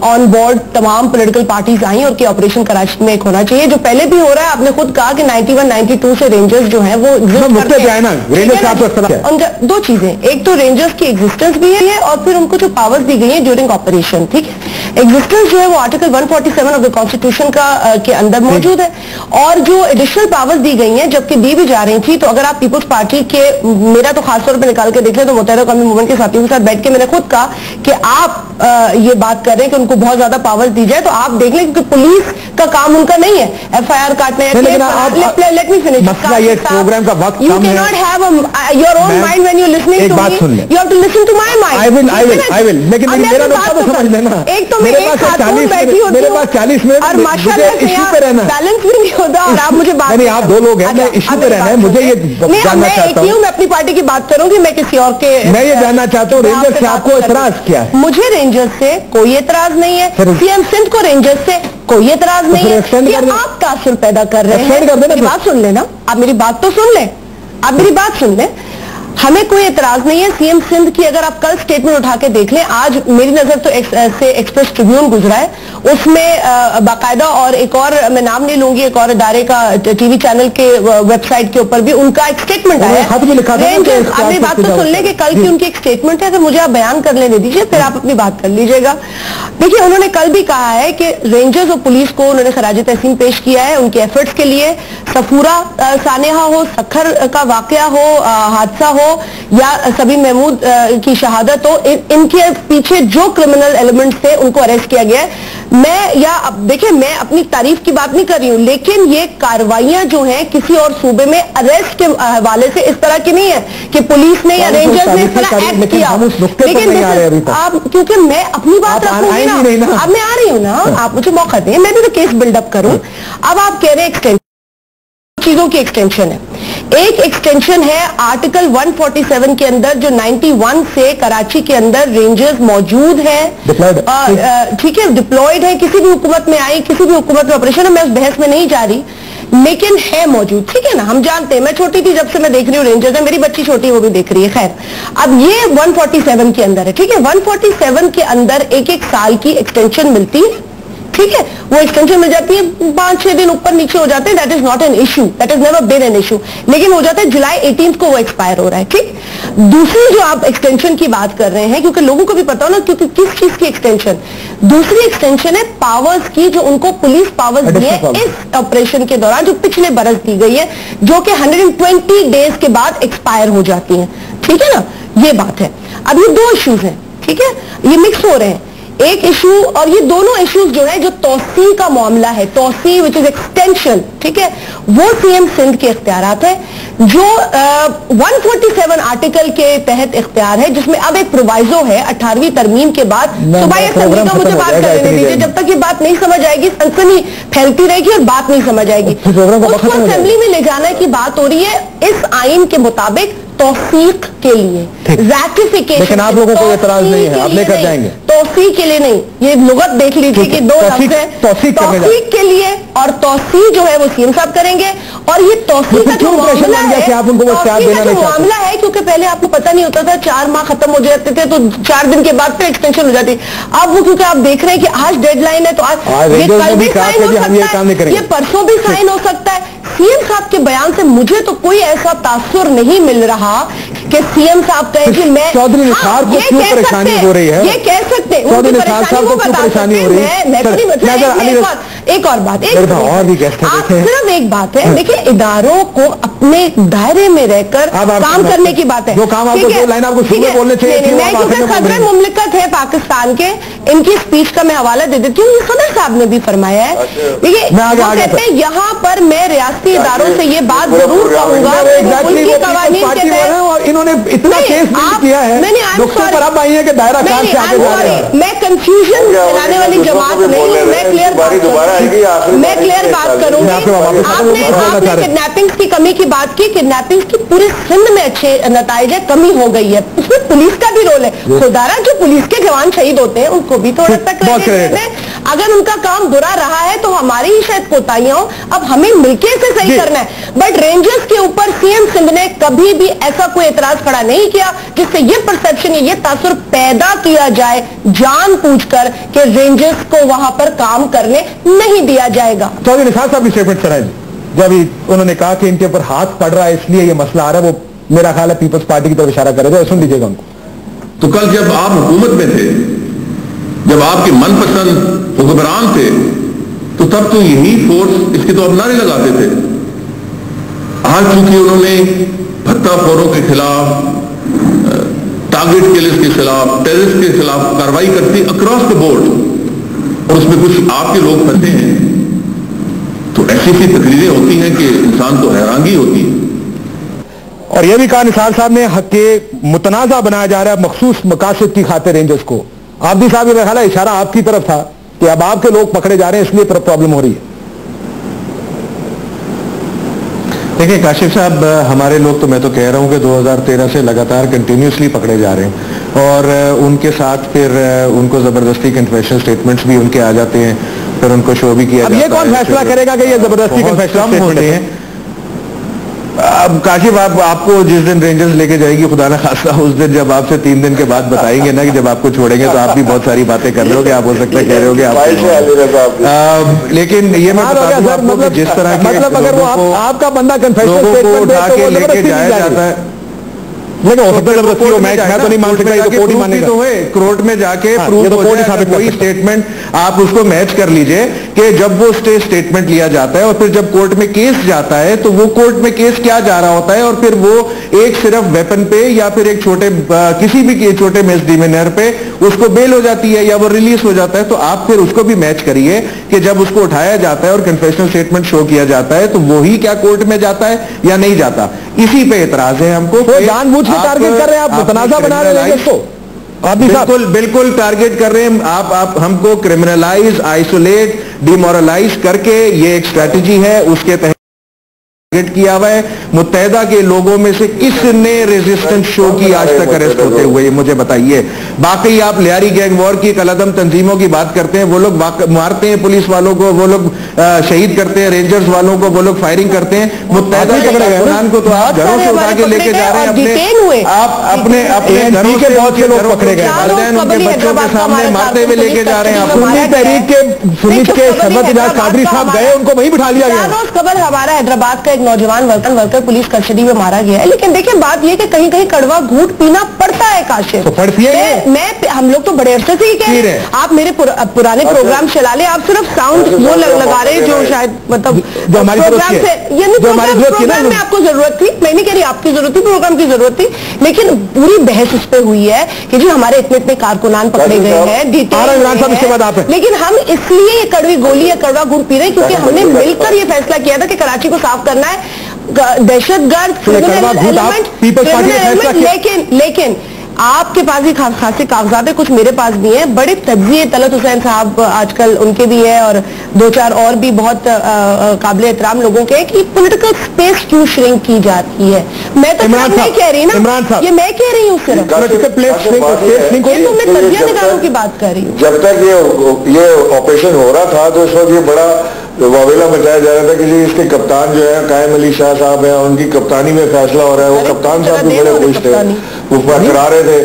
ऑन बोर्ड तमाम पॉलिटिकल पार्टीज आई और कि ऑपरेशन कराची में एक होना चाहिए, जो पहले भी हो रहा है। आपने खुद कहा कि 91-92 से रेंजर्स जो है वो उनका 2 चीजें, एक तो रेंजर्स की एग्जिस्टेंस भी है और फिर उनको जो पावर्स दी गई है ड्यूरिंग ऑपरेशन, ठीक है। एग्जिस्टेंस जो है वो आर्टिकल 147 ऑफ द कॉन्स्टिट्यूशन के अंदर मौजूद है और जो एडिशनल पावर्स दी गई हैं, जबकि दी भी जा रही थी। तो अगर आप पीपुल्स पार्टी के, मेरा तो खासतौर पर निकाल के देख लें तो मुत्तहदा कौमी मूवमेंट के साथियों के साथ बैठ के मैंने खुद कहा कि आप ये बात कर रहे हैं कि उनको बहुत ज्यादा पावर्स दी जाए, तो आप देख लें, क्योंकि पुलिस का काम उनका नहीं है FIR काटने। लेट मी फिनिश, प्रोग्राम का वक्त you can not have your own mind when you listening to me, you have to listen to my mind. I will, लेकिन मेरा नुक्ता तो समझ लेना। एक तो मेरे पास 40 मिनट और माशाल्लाह इश्यू पे रहना, बैलेंस भी नहीं होता और आप मुझे बात नहीं, आप 2 लोग हैं, मैं इश्यू पे रहना है, मुझे ये जानना चाहता हूँ। मैं अपनी पार्टी की बात करूंगी, मैं किसी और के, मैं ये जानना चाहता हूँ रेंजर्स से आपको एतराज क्या है? मुझे रेंजर्स से कोई एतराज नहीं है, सीएम सिंध को रेंजर्स से कोई एतराज नहीं है। आप तासुर पैदा कर रहे हैं, मेरी बात सुन लेना, आप मेरी बात तो सुन लें, आप मेरी बात सुन लें। हमें कोई एतराज नहीं है सीएम सिंध की। अगर आप कल स्टेटमेंट उठा के देख लें, आज मेरी नजर तो से एक्सप्रेस ट्रिब्यून गुजरा है, उसमें बाकायदा, और एक और मैं नाम नहीं लूंगी, एक और इदारे का टीवी चैनल के वेबसाइट के ऊपर भी उनका एक स्टेटमेंट आया। खत भी लिखा था। आप मेरी बात तो सुन लें कि कल की उनकी एक स्टेटमेंट है, अगर मुझे आप बयान कर लेने दीजिए, फिर आप अपनी बात कर लीजिएगा। देखिए, उन्होंने कल भी कहा है कि रेंजर्स और पुलिस को उन्होंने खराज तहसीन पेश किया है उनके एफर्ट्स के लिए। सफूरा सानेहा हो, सखर का वाकया हो, हादसा हो या सभी महमूद की शहादत हो, इनके पीछे जो क्रिमिनल एलिमेंट्स थे उनको अरेस्ट किया गया है। देखिए, मैं अपनी तारीफ की बात नहीं कर रही हूं, लेकिन ये कार्रवाइयां जो हैं किसी और सूबे में अरेस्ट के हवाले से इस तरह की नहीं है कि पुलिस ने या रेंजर्स ने इस तरह एक्ट किया। लेकिन आप, क्योंकि मैं अपनी बात रखूंगी ना, अब मैं आ रही हूं ना, आप मुझे मौका दें, मैं भी तो केस बिल्डअप करूं। अब आप कह रहे हैं एक्सटेंड चीजों की एक्सटेंशन है। एक एक्सटेंशन है आर्टिकल 147 के अंदर, जो 91 से कराची के अंदर रेंजर्स मौजूद है, ठीक है, डिप्लॉयड है, किसी भी हुकूमत में आई, किसी भी हुकूमत में ऑपरेशन है, मैं उस बहस में नहीं जा रही, लेकिन है मौजूद, ठीक है ना, हम जानते हैं। मैं छोटी थी जब से मैं देख रही हूँ रेंजर्स है, मेरी बच्ची छोटी है वो भी देख रही है। खैर, अब ये 147 के अंदर है, ठीक है, 147 के अंदर एक एक साल की एक्सटेंशन मिलती है, ठीक है, वो एक्सटेंशन मिल जाती है, 5-6 दिन ऊपर नीचे हो जाते हैं, that is not an issue, that is never been an issue, लेकिन हो जाता है जुलाई 18 को वो एक्सपायर हो रहा है, ठीक। दूसरी जो आप एक्सटेंशन की बात कर रहे हैं, क्योंकि लोगों को भी पता हो ना, क्योंकि किस चीज की एक्सटेंशन, दूसरी एक्सटेंशन है पावर्स की, जो उनको पुलिस पावर्स दिए इस ऑपरेशन के दौरान, जो पिछले बरस दी गई है, जो कि 120 डेज के बाद एक्सपायर हो जाती है, ठीक है ना, ये बात है। अब ये दो इश्यूज हैं, ठीक है, ये मिक्स हो रहे हैं, एक इशू, और ये दोनों इश्यूज जो है, जो तौसी का मामला है, तौसी विच इज एक्सटेंशन, ठीक है, वो सीएम सिंध के इख्तियारात है, जो 147 आर्टिकल के तहत इख्तियार है, जिसमें अब एक प्रोवाइजो है 18वीं तरमीम के बाद। सुबह असेंबली का मुझे बात करने दीजिए, जब तक ये बात नहीं समझ आएगी सनसनी फैलती रहेगी और बात नहीं समझ आएगी। उसको असेंबली में ले जाने की बात हो रही है इस आइन के मुताबिक तौसीक के लिए, रैटिफिकेशन। लेकिन आप लोगों को एतराज नहीं है, आप लेकर जाएंगे तौसीक के लिए नहीं, ये लुगत देख लीजिए कि दो लफ्ज है, तौसीक के लिए, और तौसीक जो है वो सीएम साहब करेंगे। और ये तौसीक का जो मामला है, क्योंकि पहले आपको पता नहीं होता था, 4 माह खत्म हो जाते थे तो 4 दिन के बाद फिर एक्सटेंशन हो जाती। अब वो क्योंकि आप देख रहे हैं कि आज डेडलाइन है, तो आज ये कल भी साइन हो सकता है, ये परसों भी साइन हो सकता है। सीएम साहब के बयान से मुझे तो कोई ऐसा तासुर नहीं मिल रहा कि सीएम साहब कहे कि मैं चौधरी निसार को क्यों परेशानी हो रही है, ये कह सकते हैं, चौधरी निसार साहब को क्यों परेशानी हो रही है। एक और बात, आप सिर्फ एक बात है, देखिए इदारों को अपने दायरे में रहकर काम करने की बात है, जो काम आपको दो लाइन आपको शुरू में बोलने चाहिए। मैं क्योंकि सदर मुमलिकत है पाकिस्तान के, इनकी स्पीच का मैं हवाला दे देती हूँ, ये सदर साहब ने भी फरमाया है। देखिए कहते हैं यहाँ पर मैं रियासती इदारों से ये बात जरूर कहूंगा, उनकी कवानीन के तहत, और इन्होंने इतना केस किया है, पर अब आई है कि दायरा कार से आगे जा रहे हैं। मैं कंफ्यूजन फैलाने वाली जमात नहीं हूँ, मैं क्लियर बात करूंगी। आपने किडनैपिंग्स की कमी की बात की, किडनैपिंग्स की पूरे सिंध में अच्छे नतीजे, कमी हो गई है, उसमें पुलिस का भी रोल है। खुदारा जो पुलिस के जवान शहीद होते हैं उनको भी थोड़ा तक अगर उनका काम बुरा रहा है तो हमारी ही शायद कोताहियां हो, अब हमें मिलके इसे सही करना है। बट रेंजर्स के ऊपर सीएम सिंध ने कभी भी ऐसा कोई एतराज खड़ा नहीं किया जिससे ये परसेप्शन, ये तासुर पैदा किया जाए जानबूझकर कि रेंजर्स को वहां पर काम करने नहीं दिया जाएगा। चौधरी निसार साहब की स्टेटमेंट सुनाई, जब उन्होंने कहा कि इनके ऊपर हाथ पड़ रहा है इसलिए ये मसला आ रहा है, वो मेरा ख्याल है पीपल्स पार्टी की तरफ इशारा कर रहे थे, सुन लीजिएगा उनको। तो कल जब आप हुकूमत में थे, जब आपके मनपसंद हुक्मरान थे, तो तब तो यही फोर्स इसके तो अब नारे लगाते थे। आज चूंकि उन्होंने भत्ताखोरों के खिलाफ, टारगेट किलर्स के खिलाफ, टेररिस्ट के खिलाफ कार्रवाई करती अक्रॉस द बोर्ड, और उसमें कुछ आपके लोग फंसे हैं, तो ऐसी तकरीरें होती हैं कि इंसान को हैरानगी होती है। और यह भी कहा निसार साहब ने, हक के मुतनाजा बनाया जा रहा है मखसूस मकासद की खातिर रेंजर्स को। आप भी साहब मेरा ख्याल है इशारा आपकी तरफ था कि अब आपके लोग पकड़े जा रहे हैं इसलिए प्रॉब्लम हो रही है। देखिए काशिफ साहब, हमारे लोग तो मैं तो कह रहा हूं कि 2013 से लगातार कंटिन्यूसली पकड़े जा रहे हैं, और उनके साथ फिर उनको जबरदस्ती कन्फेशन स्टेटमेंट्स भी उनके आ जाते हैं, फिर उनको शो भी किया जाता है। अब ये कौन फैसला करेगा कि ये जबरदस्ती कन्फेशन स्टेटमेंट है? अब काशिफ, आपको जिस दिन रेंजर्स लेके जाएगी खुदा ना खासा, उस दिन जब आपसे 3 दिन के बाद बताएंगे ना कि जब आपको छोड़ेंगे, तो आप भी बहुत सारी बातें कर रहे हो कि आप हो सकता है कह रहे हो कि आप, लेकिन ये मैं बता दूं आपको कि जिस तरह के मतलब अगर वो आपका बंदा कन्फेशन स्टेटमेंट उठा के लेके जाया जाता है, लेकिन हो सकता है जबरदस्ती हो, मैं तो नहीं मान सकता, ये तो कोर्ट ही मानेगा। तो है कोर्ट में जाके प्रूफ हो जाए, कोई स्टेटमेंट आप उसको मैच कर लीजिए कि जब वो स्टेटमेंट लिया जाता है और फिर जब कोर्ट में केस जाता है, तो वो कोर्ट में केस क्या जा रहा होता है, और फिर वो एक सिर्फ वेपन पे या फिर एक छोटे किसी भी छोटे मिसडिमेनर पे उसको बेल हो जाती है या वो रिलीज हो जाता है। तो आप फिर उसको भी मैच करिए कि जब उसको उठाया जाता है और कन्फेशनल स्टेटमेंट शो किया जाता है, तो वो ही क्या कोर्ट में जाता है या नहीं जाता। इसी पे एतराज है हमको। जानबूझ के टारगेट कर रहे हैं, आप मुतनाज़ा बना रहे हैं इसको। बिल्कुल टारगेट कर रहे हैं आप हमको क्रिमिनलाइज, आइसोलेट, डिमोरलाइज करके, ये एक स्ट्रैटेजी है, उसके तहत टारगेट किया हुआ है। मुत्तहदा के लोगों में से किसने रेजिस्टेंस शो की आज तक अरेस्ट होते हुए, मुझे बताइए। बाकी आप लियारी गैंग वॉर की कलदम तंजीमों की बात करते हैं, वो लोग मारते हैं पुलिस वालों को, वो लोग शहीद करते हैं रेंजर्स वालों को, वो लोग फायरिंग करते हैं। मुत्तहदा के कुरान को तो आप घरों से उठा के लेके जा रहे हैं, आप अपने घरों से बहुत से लोग पकड़े गए, वालिदैन उनके बच्चों के सामने मारते हुए लेके जा रहे हैं। सुन्नी तहरीक के सरबत कादरी साहब गए, उनको वहीं बिठा लिया गया। रोज खबर हमारा हैदराबाद का एक नौजवान वर्कर पुलिस कस्टडी में मारा गया है। लेकिन देखिए बात यह कि कहीं कहीं कड़वा घूंट पीना पड़ता है काशिफ। तो पड़ती है। मैं हम लोग तो बड़े अरसे से ही कह रहे हैं, आप मेरे पुराने प्रोग्राम चला ले, आप सिर्फ साउंड वो लगा रहे हैं जो शायद मतलब प्रोग्राम से, यानी प्रोग्राम में आपको जरूरत थी, मैं नहीं कह रही आपकी जरूरत थी, प्रोग्राम की जरूरत थी, लेकिन पूरी बहस उस पर हुई है कि जी हमारे इतने कारकुनान पकड़े गए हैं, लेकिन हम इसलिए ये कड़वी गोली या कड़वा घूंट पी रहे हैं क्योंकि हमने मिलकर ये फैसला किया था कि कराची को साफ करना है दहशतगर्द लेकिन आपके पास भी खासी कागजात है, कुछ मेरे पास भी है। बड़े तजिए तलत हुसैन साहब आजकल उनके भी है और दो चार और भी बहुत काबिल एहतराम लोगों के कि पॉलिटिकल स्पेस क्यों श्रिंक की जाती है। मैं तो नहीं कह रही ना, ये मैं कह रही हूँ सिर्फ, तो मैं तजिया निगाहों की बात कर रही हूँ। जब तक ये ऑपरेशन हो रहा था तो उस वक्त ये बड़ा वावेला मचाया जा रहा था कि जी इसके कप्तान जो है कायम अली शाह साहब हैं, उनकी कप्तानी में फैसला हो रहा है। वो कप्तान साहब भी बड़े खुश थे, वो करा रहे थे,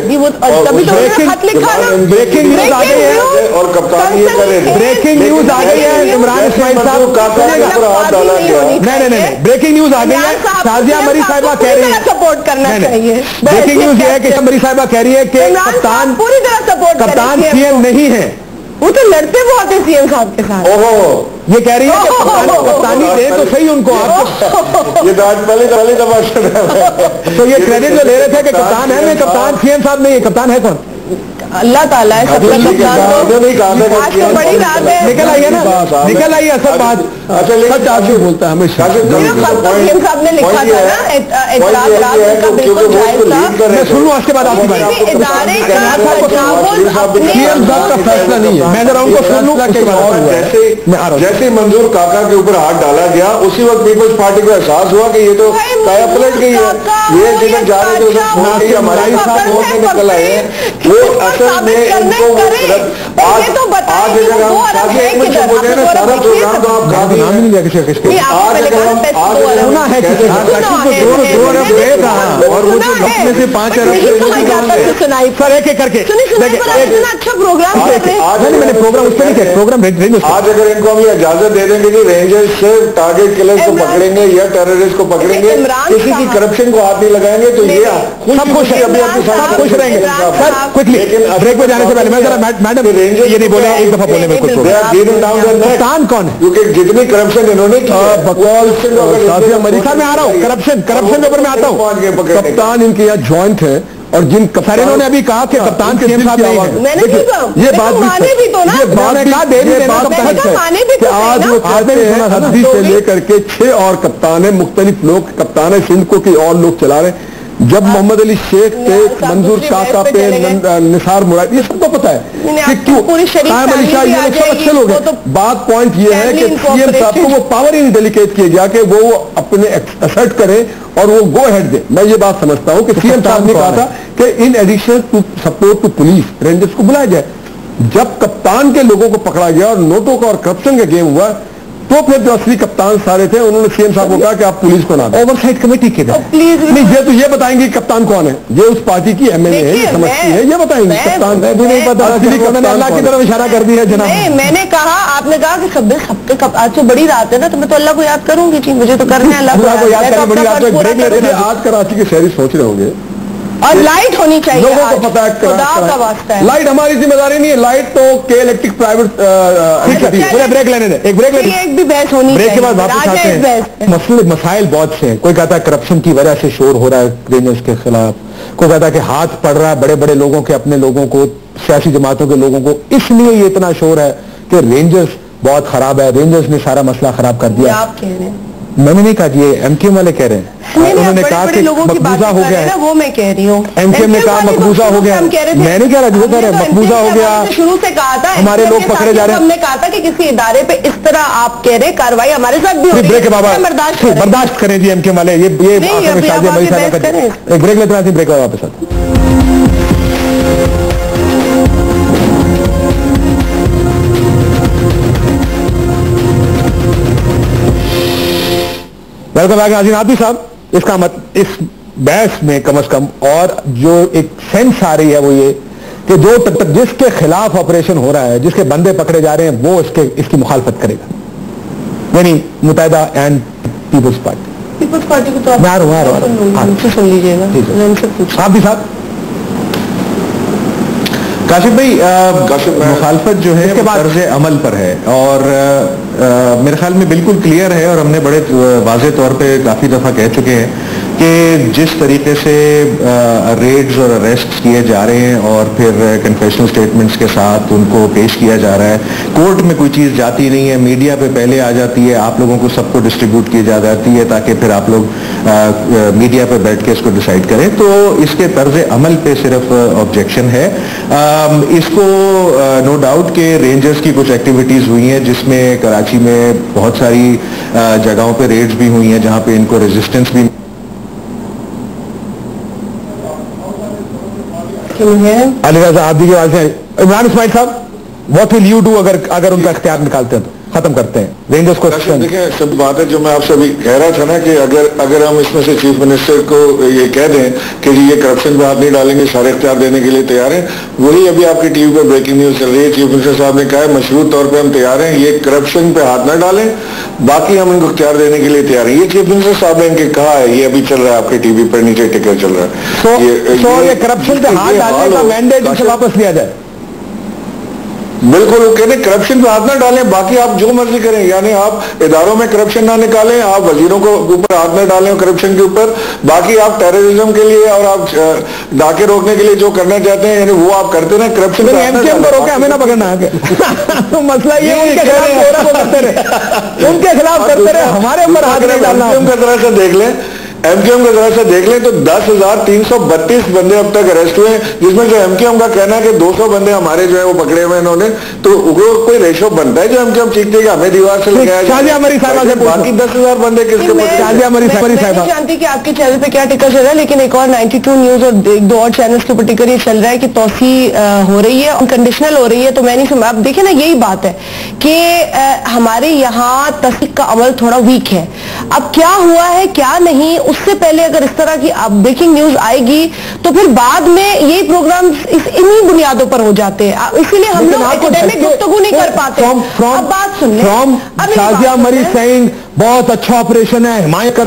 ब्रेकिंग न्यूज आ गई है और कप्तान ये कर रहे थे। ब्रेकिंग न्यूज आ गई है, इमरान इस्माइल साहब काका के ऊपर हाथ डाला गया। नहीं, ब्रेकिंग न्यूज आ गई है, शाजिया मरी साहिबा कह रही है, सपोर्ट करना चाहिए। ब्रेकिंग न्यूज ये है कि मरी साहिबा कह रही है कि कप्तान पूरी तरह सपोर्ट, कप्तान सीएम नहीं है, वो तो लड़ते बहुत है सीएम साहब के साथ। ओहो, ये कह रही है कि कप्तानी दे तो सही उनको, आपको ये तो आज पहली दफा सुन रहा है। तो ये क्रेडिट जो ले रहे थे कि कप्तान है, मैं कप्तान सीएम साहब नहीं है, कप्तान है कौन? अल्लाह ताला है, सबका कप्तान। आज तो बड़ी रात है, निकल आई है ना, निकल आई है सब बात। अच्छा लेकिन आपसे बोलता है हमेशा, सीएम साहब ने लिखा था ना एतराज रात का बिल्कुल जायज था। मैं सुन लूँ उसके बाद आपकी बात। इदारे का सीएम साहब का फैसला नहीं है, मैं जरा उनको सुन लूँ। जैसे मंजूर काका के ऊपर हाथ डाला गया उसी वक्त पीपल्स पार्टी को एहसास हुआ कि ये तो काया पलट गई है, ये जिधर जा रहे थे उधर हमारे साथ वोट में निकल आए हैं। वो असल में इनको आज अगर हम एक मिनट बोल रहे हैं ना, सारा प्रोग्राम तो आप खा नाम नहीं लिया किसी का, आज अगर हम सुना है कि और वो जो लखनऊ से 5 सर एक एक करके अच्छा प्रोग्राम मैंने प्रोग्राम उस पर नहीं किया, प्रोग्राम आज अगर इनको हम ये इजाजत दे देंगे कि रेंजर्स सिर्फ टारगेट किलर्स को पकड़ेंगे या टेररिस्ट को पकड़ेंगे, किसी की करप्शन को हाथ नहीं लगाएंगे, तो ये सब खुश है, सब खुश रहेंगे। सर क्विकली ब्रेक में जाने से पहले मैं जरा मैडम ये नहीं बोले, एक दफा बोले मेरे को कप्तान कौन है, क्योंकि जितनी करप्शन इन्होंने साजिया मरी साहब, मैं आ रहा हूँ करप्शन के ऊपर मैं आता हूँ। कप्तान इनके यहाँ ज्वाइंट है और जिन कप्तान इन्होंने अभी कहा कि कप्तान सीएम साहब नहीं है, ये बात आज वो कहते हैं अभी से लेकर के 6 और कप्तान है, मुख्तलिफ लोग कप्तान है, सिंध को की और लोग चला रहे। जब मोहम्मद अली शेख थे, मंजूर काका पे, निसार मुराद, ये सबको पता है कि क्यों कायम अली शाह, ये लोग सब अच्छे लोग हैं। बात पॉइंट ये है कि सीएम साहब को वो पावर ही नहीं डेलीकेट किया गया कि वो अपने असर्ट करें और वो गो हेड दे। मैं ये बात समझता हूँ कि सीएम साहब ने कहा था कि in addition to support to police rangers को बुलाया जाए। जब कप्तान के लोगों को पकड़ा गया और नोटों का और करप्शन का गेम हुआ, तो फिर जो असली कप्तान सारे थे उन्होंने सीएम साहब को कहा कि आप पुलिस को ना दें। ओवरसाइट कमेटी के नहीं, ये तो ये बताएंगे कप्तान कौन है, ये उस पार्टी की एमएलए है, ये समझती है, ये बताएंगे कप्तान भी नहीं पता। अल्लाह की तरफ इशारा कर दिया जनाब। नहीं, मैंने कहा, आपने कहा कि 26 हफ्ते आज तो बड़ी रात है ना, तो मैं तो अल्लाह को याद करूंगी जी, मुझे तो करना है अल्लाह को याद करना। बड़ी आज कराची के शहरी सोच रहे होंगे और लाइट होनी चाहिए, लोगों को पता है लाइट हमारी जिम्मेदारी नहीं है, लाइट तो के इलेक्ट्रिक प्राइवेट। ब्रेक लेने दे, एक ब्रेक लेने, एक भी बहस होनी, ब्रेक के बाद वापस आते हैं। मसाइल बहुत से हैं, कोई कहता है करप्शन की वजह से शोर हो रहा है रेंजर्स के खिलाफ, कोई कहता है कि हाथ पड़ रहा है बड़े बड़े लोगों के, अपने लोगों को, सियासी जमातों के लोगों को, इसलिए ये इतना शोर है कि रेंजर्स बहुत खराब है, रेंजर्स ने सारा मसला खराब कर दिया। आप कह रहे हैं मैंने नहीं कहा, ये एमकेएम वाले कह रहे हैं। उन्होंने कहा कि मकबूजा हो गया है, वो मैं कह रही हूँ। एमकेएम ने कहा मकबूजा हो गया, मैं नहीं कह रहा, जो कह रहे हैं मकबूजा हो गया। शुरू से कहा था हमारे लोग पकड़े जा रहे हैं। हमने कहा था कि किसी इदारे पे इस तरह आप कह रहे कार्रवाई हमारे साथ भी हो रही है, बाबा बर्दाश्त करें जी एमकेएम वाले। ये एक ब्रेक लेते हैं, ब्रेक वापस आते हैं। वेलकम बैक नाज़रीन। आदि साहब, इसका इस बहस में कम से कम और जो एक सेंस आ रही है वो ये कि जो तक जिसके खिलाफ ऑपरेशन हो रहा है, जिसके बंदे पकड़े जा रहे हैं, वो इसकी मुखालफत करेगा, यानी मुत्तहिदा एंड पीपल्स पार्टी को। तो आप सुन लीजिएगा। आप भी साहब काशिफ भाई, मुखालफत जो है तर्ज अमल पर है और मेरे ख्याल में बिल्कुल क्लियर है और हमने बड़े वाज़ेह तौर पे काफ़ी दफ़ा कह चुके हैं कि जिस तरीके से रेड्स और अरेस्ट किए जा रहे हैं और फिर कन्फेशनल स्टेटमेंट्स के साथ उनको पेश किया जा रहा है, कोर्ट में कोई चीज़ जाती नहीं है, मीडिया पे पहले आ जाती है, आप लोगों को सबको डिस्ट्रीब्यूट की जा जाती है ताकि फिर आप लोग मीडिया पे बैठ के इसको डिसाइड करें। तो इसके तर्ज अमल पे सिर्फ ऑब्जेक्शन है। इसको नो डाउट के रेंजर्स की कुछ एक्टिविटीज़ हुई हैं जिसमें कराची में बहुत सारी जगहों पे रेड्स भी हुई हैं जहाँ पे इनको रेजिस्टेंस भी अली रज़ा आदि की आवाज़ है। इमरान इस्माइल साहब, व्हाट विल यू डू अगर उनका इख्तियार निकालते हैं तो खत्म करते हैं रेंजर्स को? देखिए, सब बात है जो मैं आपसे अभी कह रहा था ना कि अगर हम इसमें से चीफ मिनिस्टर को ये कह दें कि जी ये करप्शन पे हाथ नहीं डालेंगे, सारे इख्तियार देने के लिए तैयार हैं, वही अभी आपकी टीवी पर ब्रेकिंग न्यूज चल रही है। चीफ मिनिस्टर साहब ने कहा है मशरूत तौर पर हम तैयार हैं, ये करप्शन पे हाथ न डालें, बाकी हम इनको इख्तियार देने के लिए तैयार हैं। ये चीफ मिनिस्टर साहब ने इनके कहा है, ये अभी चल रहा है आपके टीवी पर नीचे टिकर चल रहा है। ये करप्शन पे हाथ डालने का मैंडेट इसे वापस लिया जाए। बिल्कुल, वो कहते हैं करप्शन पे हाथ ना डालें, बाकी आप जो मर्जी करें, यानी आप इदारों में करप्शन ना निकालें, आप वजीरों को ऊपर हाथ ना डालें करप्शन के ऊपर, बाकी आप टेररिज्म के लिए और आप डाके रोकने के लिए जो करना चाहते हैं यानी वो आप करते रहे। करप्शन को रोके, हमें ना पकड़ना तो मसला ये उनके खिलाफ करते रहे, हमारे ऊपर हाथ नहीं डालना। तरह से देख लें, एमकेएम का जरा से देख लें तो 10,332 बंदे अब तक अरेस्ट हुए, जिसमें जो एमकेएम का कहना है कि 200 बंदे हमारे जो है वो पकड़े हुए इन्होंने, तो कोई रेशो बनता है जो एमकेएम चीखते कि हमें दीवार से लगाया जाए, बाकी 10,000 बंदे किसके? मैं जानती कि आपके चैनल पे क्या टिकर चल रहा है, लेकिन एक और 92 न्यूज और 2 और चैनल्स के ऊपर टिकर ये चल रहा है कि तौसी हो रही है, अनकंडीशनल हो रही है। तो मैं नहीं सुना, आप देखिए ना, यही बात है कि हमारे यहाँ तस्दीक का अमल थोड़ा वीक है। अब क्या हुआ है क्या नहीं, उससे पहले अगर इस तरह की ब्रेकिंग न्यूज आएगी तो फिर बाद में यही प्रोग्राम इन्हीं बुनियादों पर हो जाते हैं, इसीलिए हम लोग एकेडमिक गुफ्तगू नहीं कर पाते। अब बात सुन लें, शाजिया मरी सिंह बहुत अच्छा ऑपरेशन है, हिमायत कर